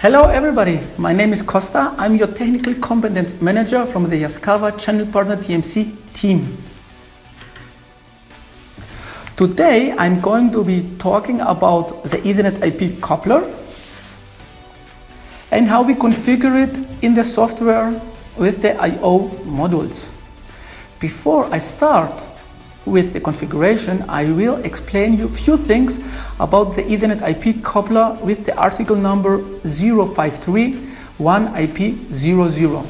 Hello everybody, my name is Costa. I'm your Technical Competence Manager from the Yaskawa Channel Partner TMC team. Today I'm going to be talking about the Ethernet IP coupler and how we configure it in the software with the I/O modules. Before I start with the configuration, I will explain you a few things about the Ethernet IP coupler with the article number 0531IP00.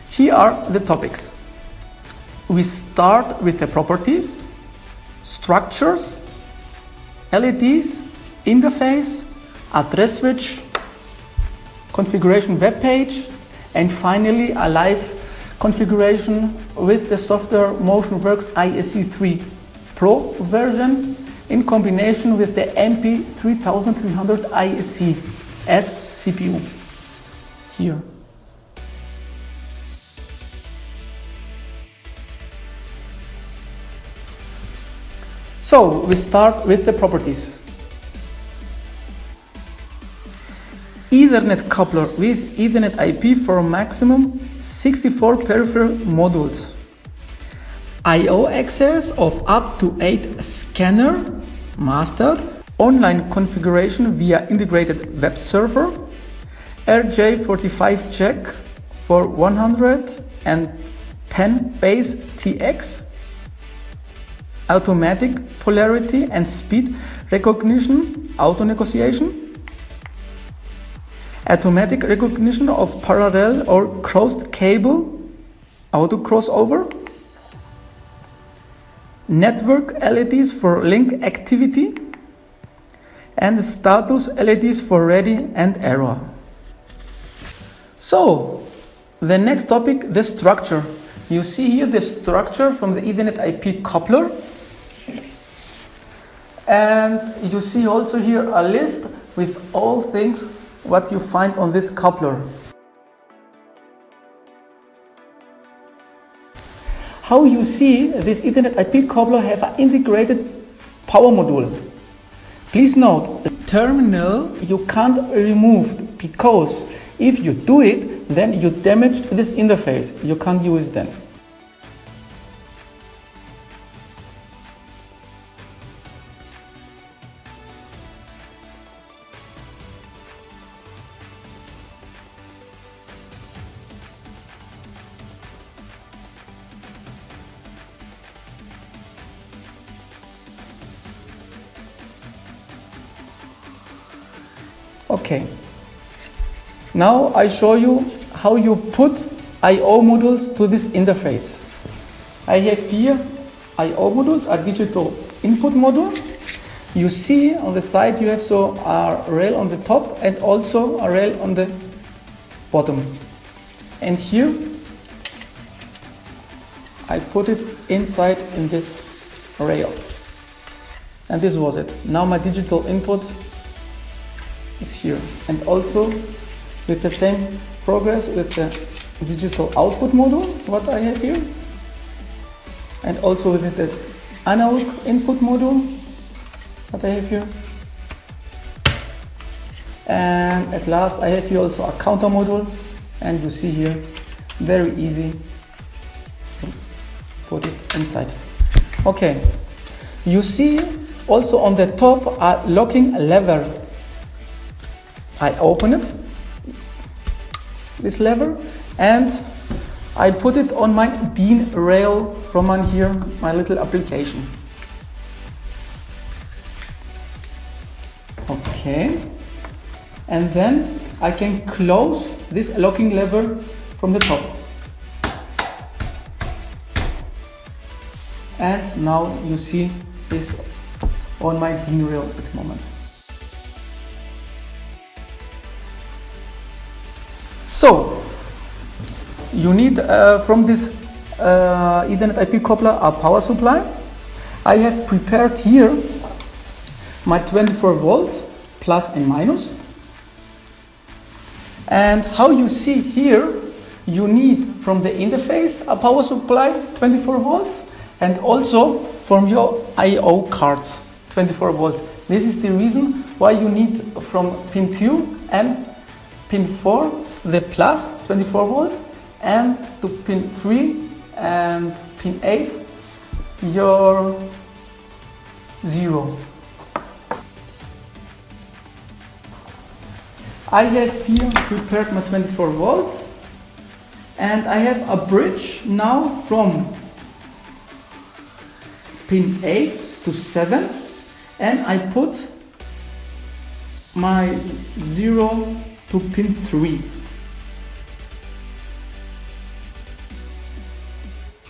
Here are the topics. We start with the properties, structures, LEDs, interface, address switch, configuration web page, and finally a live configuration with the software Motion Works IEC 3 Pro version in combination with the MP3300iec as CPU here. So we start with the properties. Ethernet coupler with Ethernet IP for maximum 64 peripheral modules. I/O access of up to 8 scanner, master, online configuration via integrated web server, RJ45 jack for 110 base TX, automatic polarity and speed recognition, auto negotiation, automatic recognition of parallel or crossed cable, auto crossover, network LEDs for link activity, and status LEDs for ready and error. So, the next topic, the structure. You see here the structure from the Ethernet IP coupler. And you see also here a list with all things what you find on this coupler. How you see this Ethernet IP coupler have an integrated power module. Please note, the terminal you can't remove because if you do it, then you damage this interface. You can't use them. Okay, now I show you how you put I/O modules to this interface. I have here I/O modules, a digital input module. You see on the side you have so a rail on the top and also a rail on the bottom. And here I put it inside in this rail. And this was it. Now my digital input is here, and also with the same progress with the digital output module what I have here, and also with the analog input module that I have here, and at last I have here also a counter module, and you see here very easy to put it inside. Okay, you see also on the top a locking lever. I open it, this lever, and I put it on my DIN rail from on here, my little application. Okay, and then I can close this locking lever from the top. And now you see this on my DIN rail at the moment. So, you need from this Ethernet IP coupler a power supply. I have prepared here my 24 volts plus and minus. And how you see here, you need from the interface a power supply 24 volts and also from your I/O cards, 24 volts. This is the reason why you need from pin 2 and pin 4 the plus 24 volt, and to pin 3 and pin 8 your 0. I have here prepared my 24 volts, and I have a bridge now from pin 8 to 7, and I put my 0 to pin 3.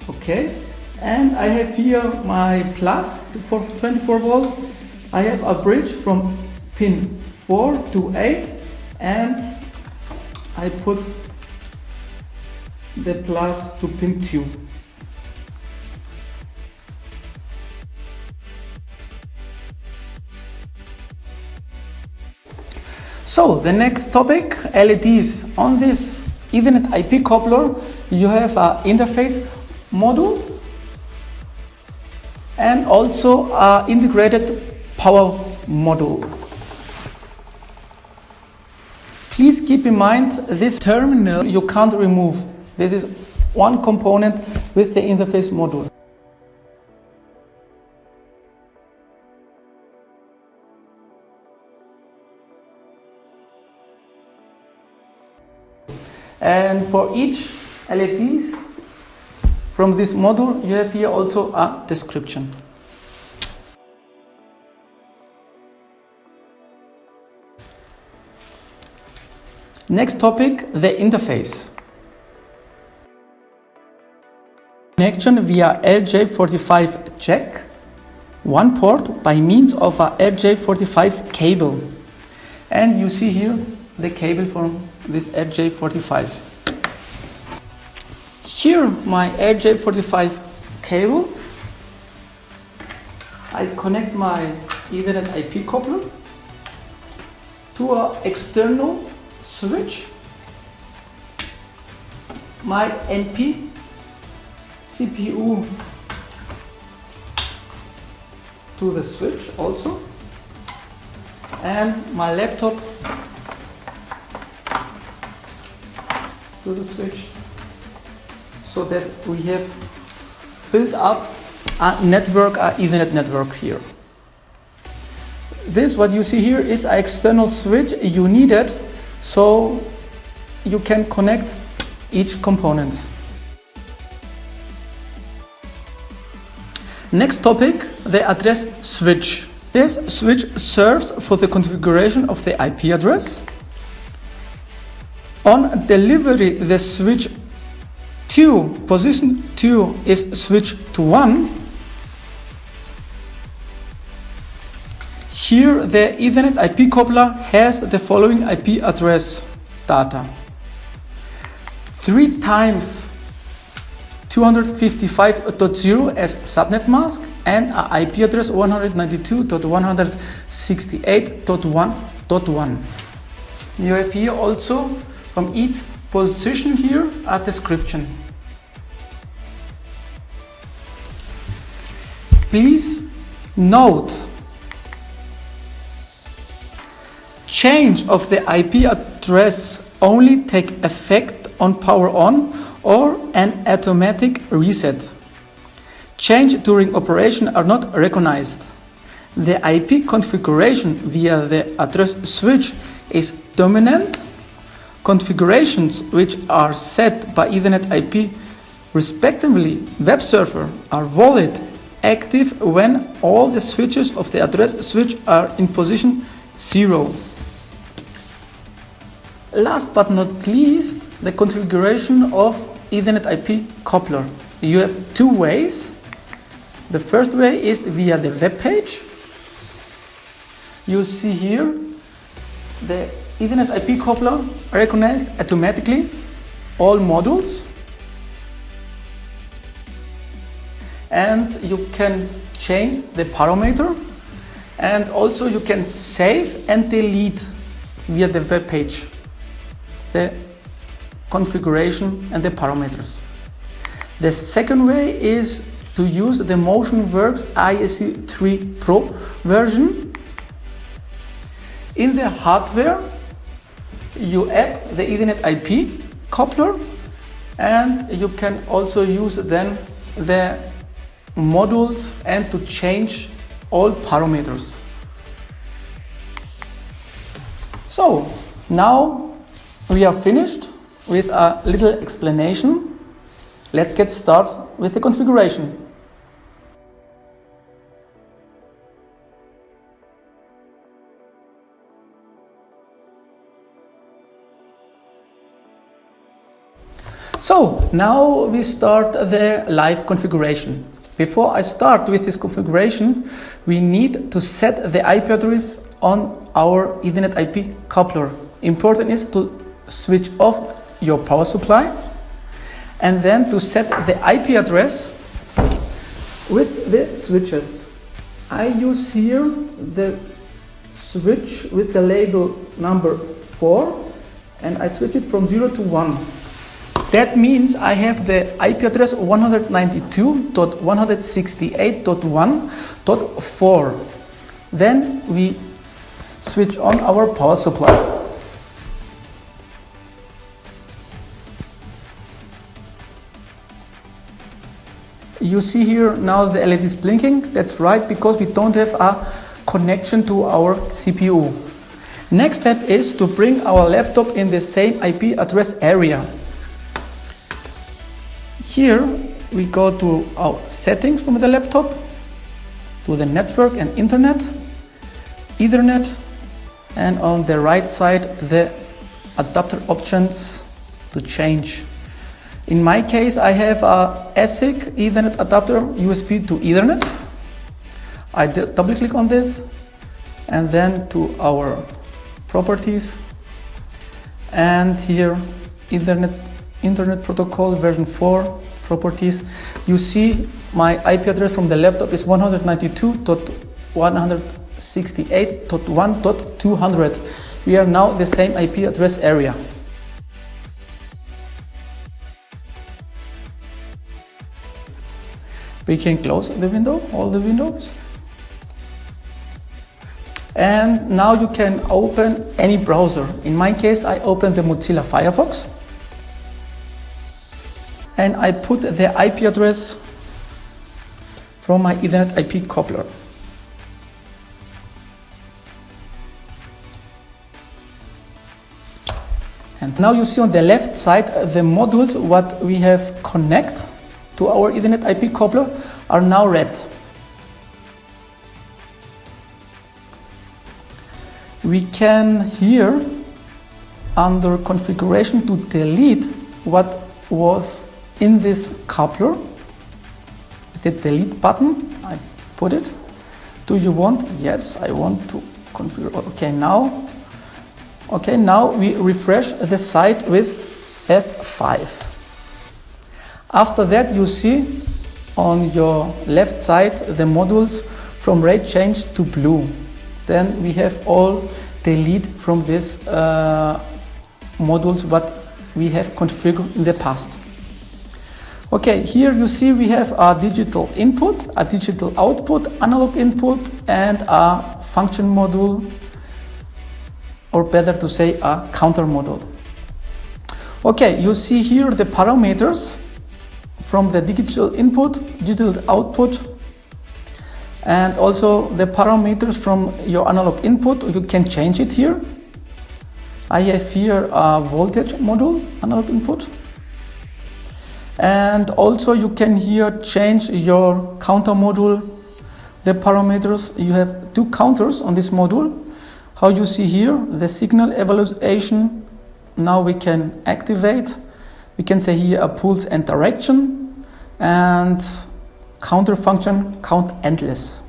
Okay, and I have here my plus for 24 volt. I have a bridge from pin 4 to 8, and I put the plus to pin 2. So the next topic, LEDs. On this Ethernet IP coupler you have an interface module and also an integrated power module. Please keep in mind this terminal you can't remove. This is one component with the interface module. And for each LEDs from this module you have here also a description. Next topic, the interface. Connection via RJ45 jack, one port by means of a RJ45 cable. And you see here the cable from this RJ45. Here my RJ45 cable. I connect my Ethernet IP coupler to an external switch, my NP CPU to the switch also, and my laptop to the switch, so that we have built up a network, a Ethernet network here. This what you see here is an external switch you needed so you can connect each component. Next topic, the address switch. This switch serves for the configuration of the IP address. On delivery, the switch 2, position 2 is switched to 1. Here the Ethernet IP coupler has the following IP address data. 3 times 255.0 as subnet mask and an IP address 192.168.1.1. You have here also from each position here a description. Please note, change of the IP address only take effect on power on or an automatic reset. Change during operation are not recognized. The IP configuration via the address switch is dominant. Configurations which are set by Ethernet IP, respectively web server, are valid, active when all the switches of the address switch are in position 0. Last but not least, the configuration of Ethernet IP coupler. You have 2 ways. The first way is via the Webpage. You see here the Ethernet IP coupler recognized automatically all modules, and you can change the parameter, and also you can save and delete via the Webpage the configuration and the parameters. The second way is to use the Motion Works IEC 3 Pro version. In the hardware, you add the Ethernet IP coupler, and you can also use then the modules and to change all parameters. So now we are finished with a little explanation. Let's get started with the configuration. So now we start the live configuration. Before I start with this configuration, we need to set the IP address on our Ethernet IP coupler. Important is to switch off your power supply and then to set the IP address with the switches. I use here the switch with the label number 4, and I switch it from 0 to 1. That means I have the IP address 192.168.1.4. Then we switch on our power supply. You see here now the LED is blinking. That's right, because we don't have a connection to our CPU. Next step is to bring our laptop in the same IP address area. Here we go to our settings from the laptop, to the network and internet, Ethernet, and on the right side the adapter options to change. In my case, I have a ASIC Ethernet adapter USB to Ethernet. I double click on this and then to our properties, and here Internet Protocol version 4 properties. You see my IP address from the laptop is 192.168.1.200. We are now the same IP address area. We can close the window, all the windows. And now you can open any browser. In my case, I open the Mozilla Firefox. And I put the IP address from my Ethernet IP coupler. And now you see on the left side the modules what we have connect to our Ethernet IP coupler are now red. We can here under configuration to delete what was in this coupler. With the delete button, I put it. Do you want? Yes, I want to configure. Okay, now we refresh the site with F5. After that, you see on your left side the modules from red change to blue. Then we have all delete from this modules what we have configured in the past. Okay, here you see we have a digital input, a digital output, analog input, and a function module, or better to say a counter module. Okay, you see here the parameters from the digital input, digital output, and also the parameters from your analog input. You can change it here. I have here a voltage module, analog input. And also you can here change your counter module, the parameters. You have two counters on this module. How you see here, the signal evaluation. Now we can activate. We can say here a pulse and direction, and counter function count endless.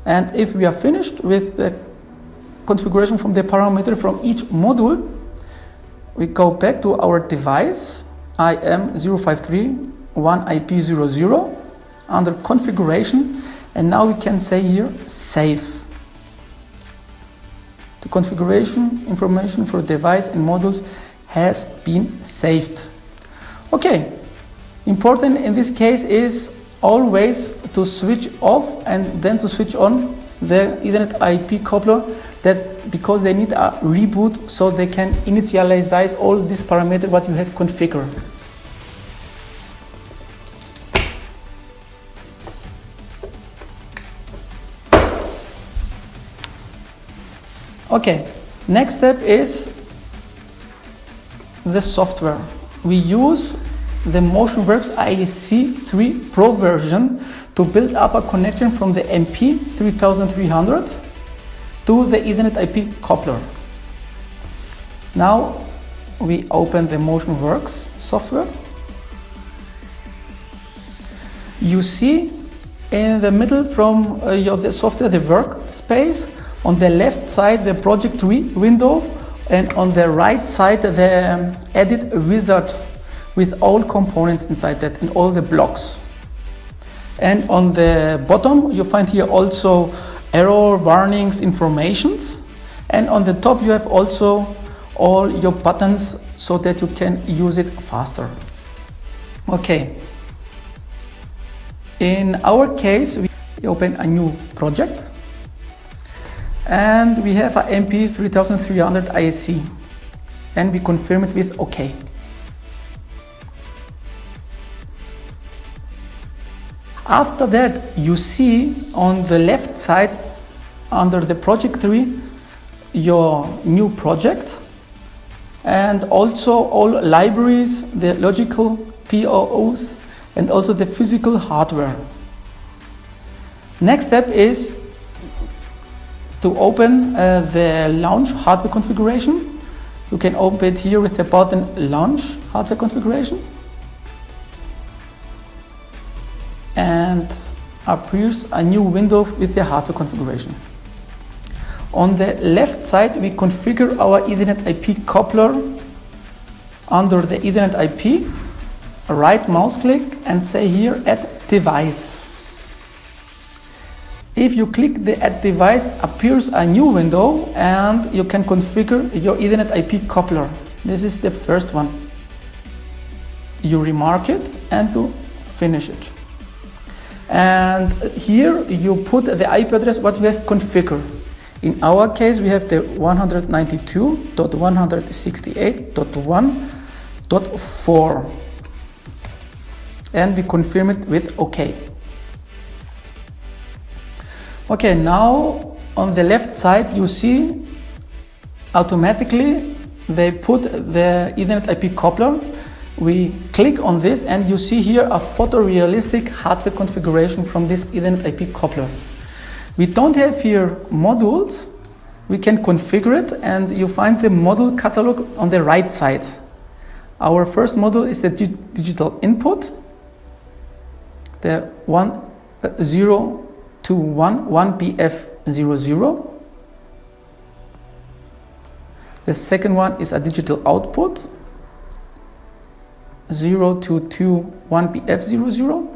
And if we are finished with the configuration from the parameter from each module, we go back to our device IM0531IP00 under configuration, and now we can say here save. The configuration information for device and modules has been saved. Okay, Important in this case is always to switch off and then to switch on the Ethernet IP coupler, that because they need a reboot so they can initialize all these parameters what you have configured. Okay, next step is the software. We use the Motion Works IEC 3 Pro version to build up a connection from the MP3300 to the Ethernet IP coupler. Now we open the Motion Works software. You see in the middle from the software the workspace, on the left side the project tree window, and on the right side the edit wizard with all components inside that and all the blocks. And on the bottom you find here also error warnings informations, and on the top you have also all your buttons so that you can use it faster. Okay, in our case we open a new project and we have a MP3300iec and we confirm it with OK. After that, you see on the left side under the project tree your new project and also all libraries, the logical POOs, and also the physical hardware. Next step is to open the launch hardware configuration. You can open it here with the button Launch Hardware Configuration, and appears a new window with the hardware configuration. On the left side we configure our Ethernet IP coupler under the Ethernet IP, right mouse click and say here Add Device. If you click the Add Device, appears a new window and you can configure your Ethernet IP coupler. This is the first one. You remark it and to finish it. And here you put the IP address what you have configured. In our case we have the 192.168.1.4 and we confirm it with OK. Okay, now on the left side you see automatically they put the Ethernet IP coupler. We click on this and you see here a photorealistic hardware configuration from this Ethernet IP coupler. We don't have here modules. We can configure it and you find the module catalog on the right side. Our first module is the digital input, the 10211BF00. The second one is a digital output, 0221BF00.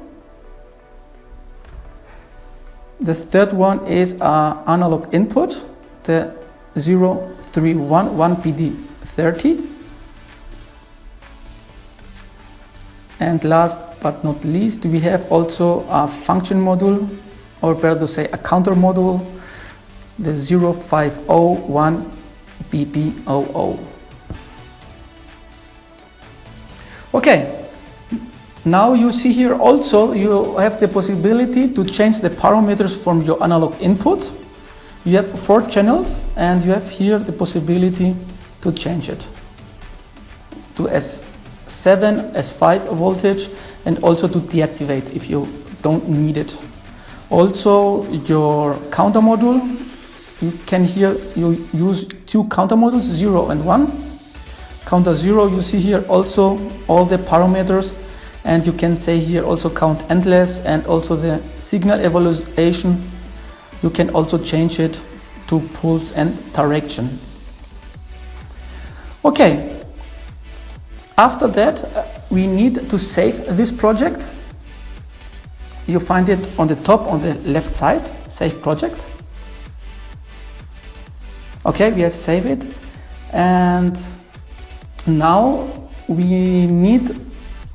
The third one is an analog input, the 0311PD30. And last but not least, we have also a function module, or better to say a counter module, the 0501BB00. Okay, now you see here also you have the possibility to change the parameters from your analog input. You have 4 channels and you have here the possibility to change it to S7, S5 voltage, and also to deactivate if you don't need it. Also your counter module, you can here you use 2 counter modules, 0 and 1. Counter 0, you see here also all the parameters, and you can say here also count endless, and also the signal evaluation. You can also change it to pulse and direction. Okay, after that we need to save this project. You find it on the top on the left side, save project. Okay, we have saved it, and now we need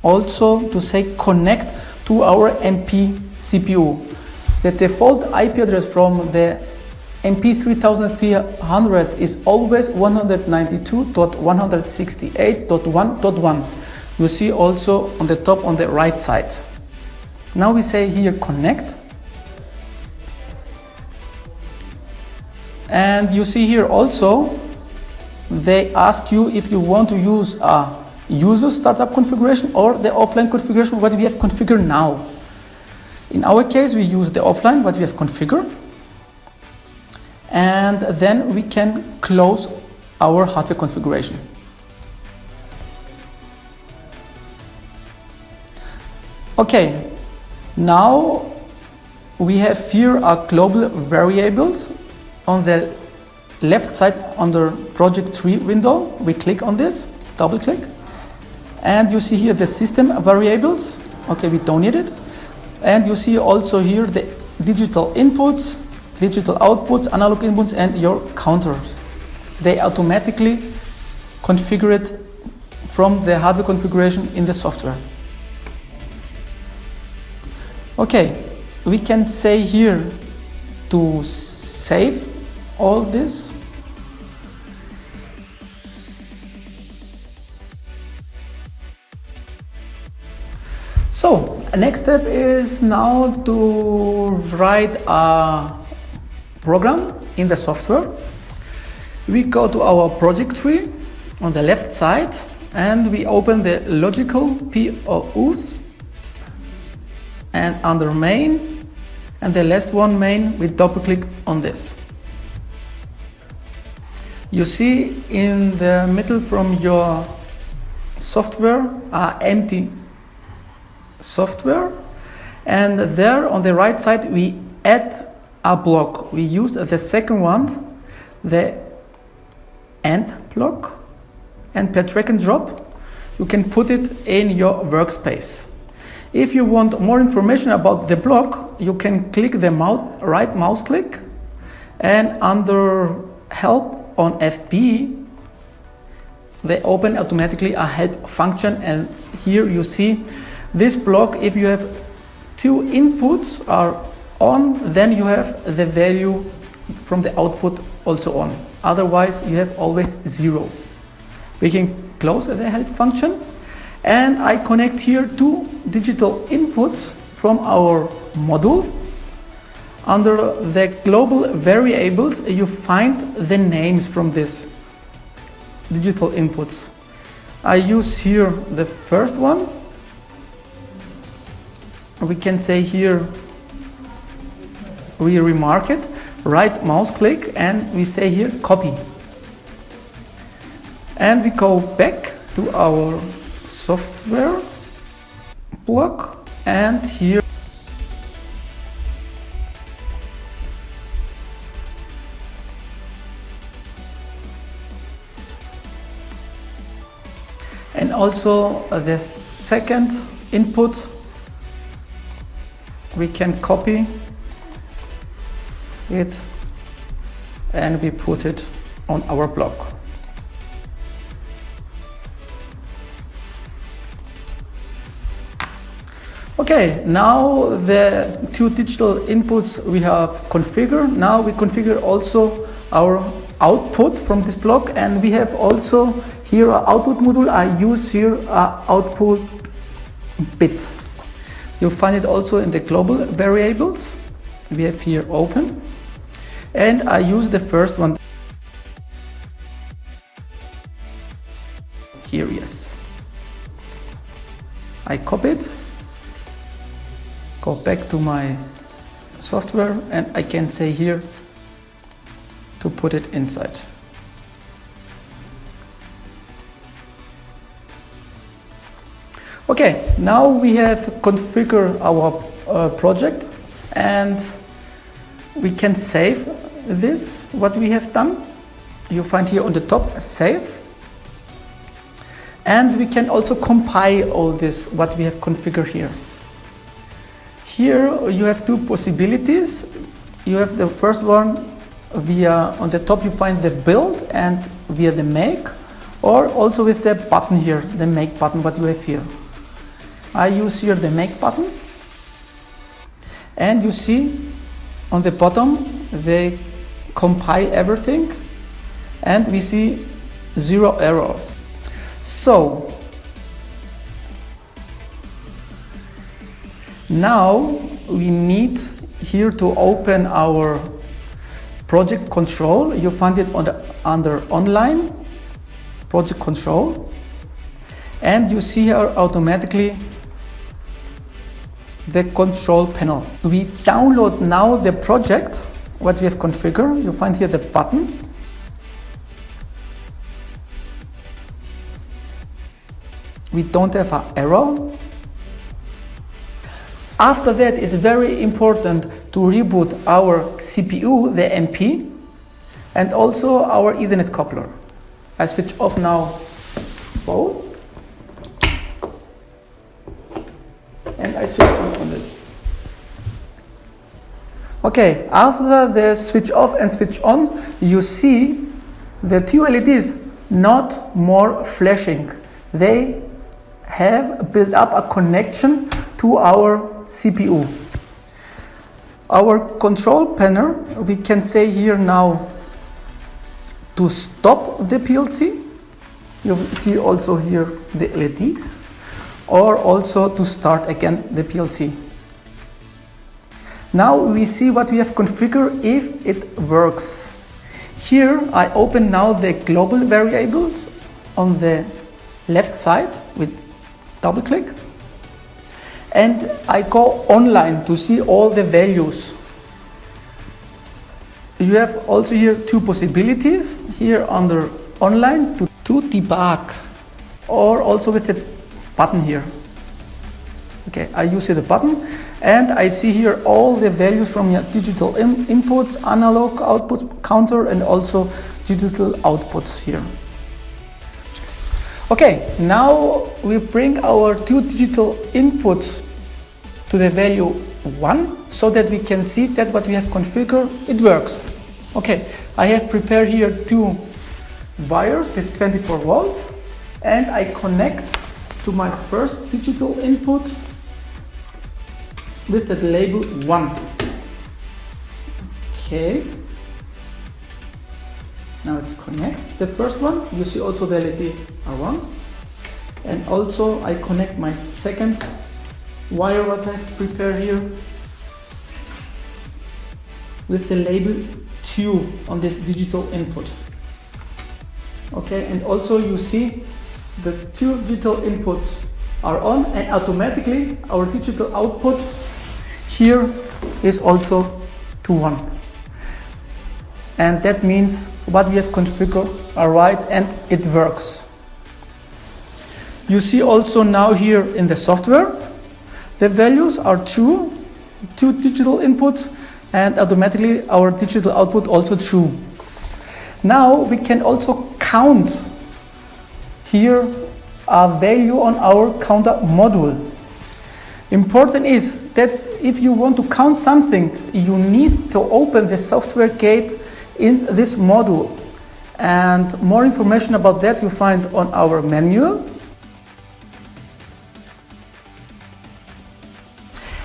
also to say connect to our MP CPU. The default IP address from the MP3300 is always 192.168.1.1. You see also on the top on the right side. Now we say here connect. And you see here also they ask you if you want to use a user startup configuration or the offline configuration what we have configured now. In our case we use the offline what we have configured, and then we can close our hardware configuration. Okay, now we have here our global variables on the left side under project tree window. We click on this, double click, and you see here the system variables. Okay, we don't need it. And you see also here the digital inputs, digital outputs, analog inputs, and your counters. They automatically configure it from the hardware configuration in the software. Okay, we can say here to save all this. So, next step is now to write a program in the software. We go to our project tree on the left side and we open the logical POUs, and under main and the last one main we double click on this. You see in the middle from your software empty software, and there on the right side we add a block. We used the second one, the end block, and per drag and drop you can put it in your workspace. If you want more information about the block, you can click the right mouse click, and under help on FB they open automatically a help function, and here you see this block. If you have two inputs are on, then you have the value from the output also on, otherwise you have always 0. We can close the help function, and I connect here two digital inputs from our module. Under the global variables you find the names from this digital inputs. I use here the first one. We can say here we remark it, right mouse click, and we say here copy, and we go back to our software block, and here and also the second input we can copy it and we put it on our block. Okay, now the two digital inputs we have configured. Now we configure also our output from this block, and we have also here our output module. I use here output bit. You'll find it also in the global variables. We have here open, and I use the first one here. Yes, I copy it, go back to my software, and I can say here to put it inside. Okay, now we have configured our project, and we can save this, what we have done. You find here on the top save, and we can also compile all this what we have configured here. Here you have two possibilities. You have the first one via, on the top you find the build, and via the make, or also with the button here, the make button what you have here. I use here the make button, and you see on the bottom they compile everything, and we see 0 errors. So now we need here to open our project control. You find it under online project control, and you see here automatically the control panel. We download now the project what we have configured. You find here the button. We don't have an error. After that, it's very important to reboot our CPU, the MP, and also our Ethernet coupler. I switch off now both, and I switch on this. Okay, after the switch off and switch on, you see the two LEDs not more flashing. They have built up a connection to our CPU. Our control panel, we can say here now to stop the PLC. You see also here the LEDs, or also to start again the PLC. Now we see what we have configured if it works. Here I open now the global variables on the left side with double click, and I go online to see all the values. You have also here two possibilities here under online to debug, or also with the button here. Okay, I use here the button, and I see here all the values from your digital inputs, analog outputs, counter, and also digital outputs here. Okay, now we bring our two digital inputs to the value 1, so that we can see that what we have configured, it works. Okay, I have prepared here two wires with 24 volts, and I connect to my first digital input with the label 1. Okay, now it's connect the first one. You see also the LED are on, and also I connect my second wire what I prepared here with the label 2 on this digital input. Okay, and also you see the two digital inputs are on, and automatically our digital output here is also to 1. And that means what we have configured are right, and it works. You see also now here in the software the values are true, two digital inputs, and automatically our digital output also true. Now we can also count here a value on our counter module. Important is that if you want to count something, you need to open the software gate in this module, and more information about that you find on our manual.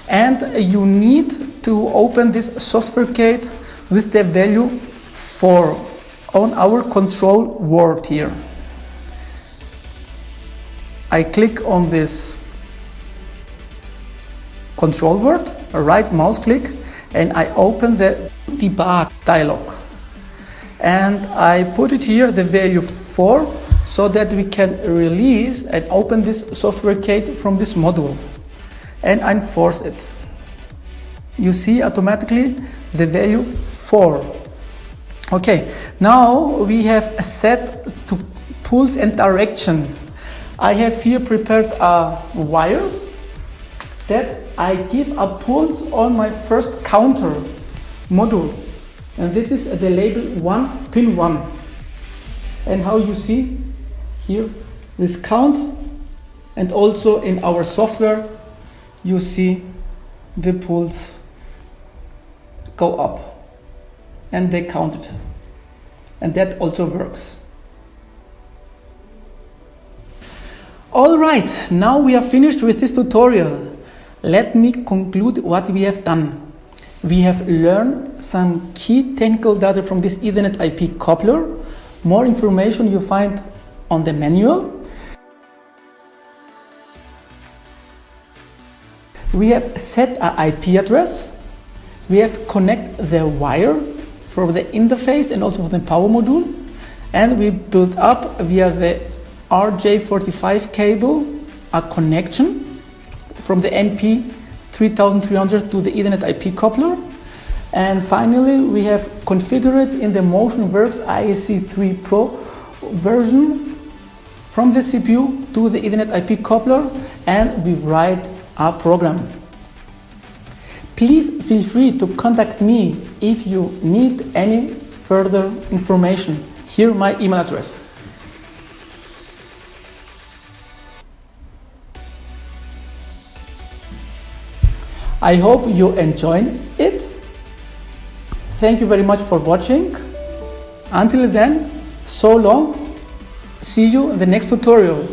And you need to open this software gate with the value 4 on our control word here. I click on this control word, a right mouse click, and I open the debug dialog. And I put it here, the value 4, so that we can release and open this software gate from this module. And enforce it. You see automatically the value 4. Okay, now we have a set to pulse and direction. I have here prepared a wire that I give a pulse on my first counter module, and this is the label 1, pin 1. And how you see here this count, and also in our software you see the pulse go up, and they count it, and that also works. Alright, now we are finished with this tutorial. Let me conclude what we have done. We have learned some key technical data from this Ethernet IP coupler. More information you find on the manual. We have set an IP address. We have connected the wire from the interface and also from the power module. And we built up via the RJ45 cable a connection from the MP3300 to the Ethernet IP coupler. And finally, we have configured in the Motion Works IEC 3 Pro version from the CPU to the Ethernet IP coupler, and we write our program. Please feel free to contact me if you need any further information. Here my email address. I hope you enjoyed it. Thank you very much for watching. Until then, so long. See you in the next tutorial.